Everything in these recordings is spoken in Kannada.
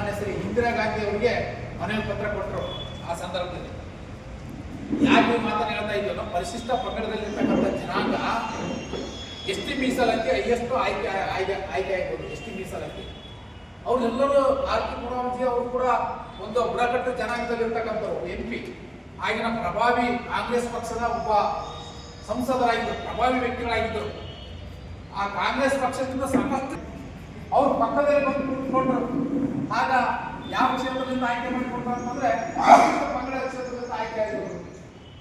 ಮಾನ್ಯ ಶ್ರೀ ಇಂದಿರಾ ಗಾಂಧಿ ಅವರಿಗೆ ಮನವಿ ಪತ್ರ ಕೊಟ್ಟರು. ಆ ಸಂದರ್ಭದಲ್ಲಿ ಯಾಕೆ ಮಾತನ್ನು ಹೇಳ್ತಾ ಇದ್ದೀವಿ, ನಮ್ಮ ಪರಿಶಿಷ್ಟ ಪಂಗಡದಲ್ಲಿರ್ತಕ್ಕಂಥ ಜನಾಂಗ ಎಸ್ ಟಿ ಮೀಸಲಾತಿ ಹೈಯೆಸ್ಟ್ ಆಯ್ಕೆ ಆಗ್ಬೋದು. ಎಸ್ ಟಿ ಮೀಸಲಾತಿ ಅವರೆಲ್ಲರೂ ಕಾರ್ತಿಕ್ ಮುರಾರ್ಜಿ ಅವರು ಕೂಡ ಒಂದು ಬುಡಕಟ್ಟು ಜನಾಂಗದಲ್ಲಿರ್ತಕ್ಕಂಥವ್ರು MP, ಆಗಿನ ಪ್ರಭಾವಿ ಕಾಂಗ್ರೆಸ್ ಪಕ್ಷದ ಒಬ್ಬ ಸಂಸದರಾಗಿದ್ದರು, ಪ್ರಭಾವಿ ವ್ಯಕ್ತಿಗಳಾಗಿದ್ದರು. ಆ ಕಾಂಗ್ರೆಸ್ ಪಕ್ಷದಿಂದ ಸಾಕಷ್ಟು ಅವ್ರ ಪಕ್ಕದಲ್ಲಿ ಬಂದು ಕುಳಿತುಕೊಂಡ್ರು. ಆಗ ಯಾವ ಕ್ಷೇತ್ರದಿಂದ ಆಯ್ಕೆ ಮಾಡಿಕೊಡ್ತಾರೆ ಅಂತಂದ್ರೆ ಪಂಗಡ ಕ್ಷೇತ್ರದಿಂದ ಆಯ್ಕೆ ಆಗಿದ್ರು.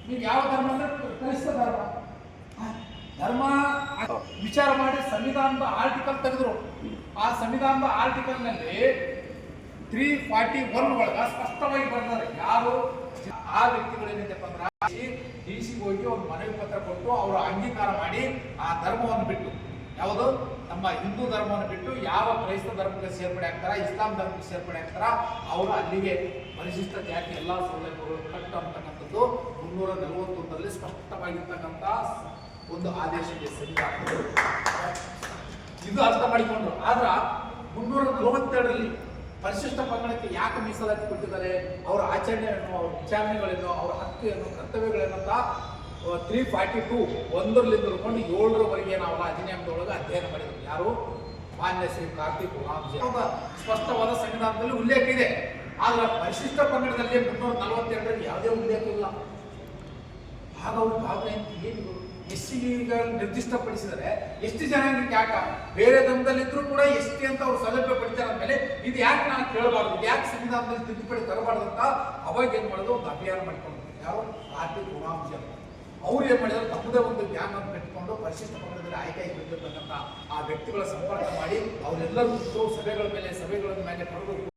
ನೀವು ಯಾವ ಧರ್ಮ ಅಂದ್ರೆ ಕ್ರೈಸ್ತ ಧರ್ಮ ವಿಚಾರ ಮಾಡಿ ಸಂವಿಧಾನದ ಆರ್ಟಿಕಲ್ ತೆಗೆದ್ರು. ಆ ಸಂವಿಧಾನದ ಆರ್ಟಿಕಲ್ನಲ್ಲಿ 341 ಒಳಗ ಸ್ಪಷ್ಟವಾಗಿ ಬರ್ತಾರೆ ಯಾರು ಆ ವ್ಯಕ್ತಿಗಳೇನಿದೆಪ್ಪ ಅಂದ್ರೆ DC ಹೋಗಿ ಅವ್ರು ಮನವಿ ಪತ್ರ ಕೊಟ್ಟು ಅವರು ಅಂಗೀಕಾರ ಮಾಡಿ ಆ ಧರ್ಮವನ್ನು ಬಿಟ್ಟು, ಯಾವುದು ನಮ್ಮ ಹಿಂದೂ ಧರ್ಮವನ್ನು ಬಿಟ್ಟು ಯಾವ ಕ್ರೈಸ್ತ ಧರ್ಮಕ್ಕೆ ಸೇರ್ಪಡೆ ಆಗ್ತಾರ, ಇಸ್ಲಾಂ ಧರ್ಮಕ್ಕೆ ಸೇರ್ಪಡೆ ಆಗ್ತಾರ, ಅವರು ಅಲ್ಲಿಗೆ ಪರಿಶಿಷ್ಟ ಜಾತಿ ಎಲ್ಲ ಸೌಲಭ್ಯಗಳು ಕಟ್ಟು ಅಂತಕ್ಕಂಥದ್ದು 341ರಲ್ಲಿ ಸ್ಪಷ್ಟವಾಗಿರ್ತಕ್ಕಂಥ ಒಂದು ಆದೇಶ ಇದೆ ಸಂವಿಧಾನ. ಇದು ಅರ್ಥ ಮಾಡಿಕೊಂಡ್ರು. ಆದ್ರ 342ರಲ್ಲಿ ಪರಿಶಿಷ್ಟ ಪಂಗಡಕ್ಕೆ ಯಾಕೆ ಮೀಸಲಾತಿ ಕೊಟ್ಟಿದ್ದಾರೆ, ಅವರ ಆಚರಣೆಯನ್ನು, ಅವರ ವಿಚಾರಣೆಗಳೇನು, ಅವರ ಹಕ್ಕು ಏನು, ಕರ್ತವ್ಯಗಳೇನಂತ 342 1ರಿಂದ ಹಿಡ್ಕೊಂಡು 7ರವರೆಗೆ ನಾವು ಅಧಿನಿಯಮದೊಳಗೆ ಅಧ್ಯಯನ ಮಾಡಿದ್ರು. ಯಾರು ಮಾನ್ಯ ಶ್ರೀ ಕಾರ್ತಿಕ್ ಮುರಾರ್ಜಿ ಸ್ಪಷ್ಟವಾದ ಸಂವಿಧಾನದಲ್ಲಿ ಉಲ್ಲೇಖ ಇದೆ. ಆದ್ರೆ ಪರಿಶಿಷ್ಟ ಪಂಗಡದಲ್ಲಿ 342ರಲ್ಲಿ ಯಾವುದೇ ಉಲ್ಲೇಖ ಇಲ್ಲ. ಆಗ ಅವ್ರ ಭಾವನೆ ಏನು, SC ನಿರ್ದಿಷ್ಟಪಡಿಸಿದರೆ ಎಷ್ಟು ಜನಾಂಗಕ್ಕೆ ಯಾಕ ಬೇರೆ ಧರ್ಮದಲ್ಲಿದ್ರೂ ಕೂಡ ST ಅಂತ ಅವ್ರು ಸೌಲಭ್ಯ ಪಡಿತಾರೆ ಅಂದಮೇಲೆ ಇದು ಯಾಕೆ ನಾನು ಕೇಳಬಾರ್ದು, ಇದು ಯಾಕೆ ಸಂವಿಧಾನದಲ್ಲಿ ತಿದ್ದುಪಡಿ ತರಬಾರ್ದು ಅಂತ ಅವಾಗ ಏನು ಮಾಡೋದು, ಒಂದು ಅಭಿಯಾನ ಮಾಡ್ಕೊಂಡು ಯಾರು ಕಾರ್ತಿಕ್ ಮುರಾರ್ಜಿ ಅಂತ ಅವ್ರು ಏನು ಮಾಡಿದ್ರು, ತಮ್ಮದೇ ಒಂದು ಜ್ಞಾನವನ್ನು ಕಟ್ಟಿಕೊಂಡು ಪರಿಶಿಷ್ಟ ಪಂಗಡದಲ್ಲಿ ಆಯ್ಕೆಯಾಗಿ ಬಂದಿರ್ತಕ್ಕಂಥ ಆ ವ್ಯಕ್ತಿಗಳ ಸಂಪರ್ಕ ಮಾಡಿ ಅವರೆಲ್ಲರೂ ಸಭೆಗಳ ಮೇಲೆ ಕರೆದು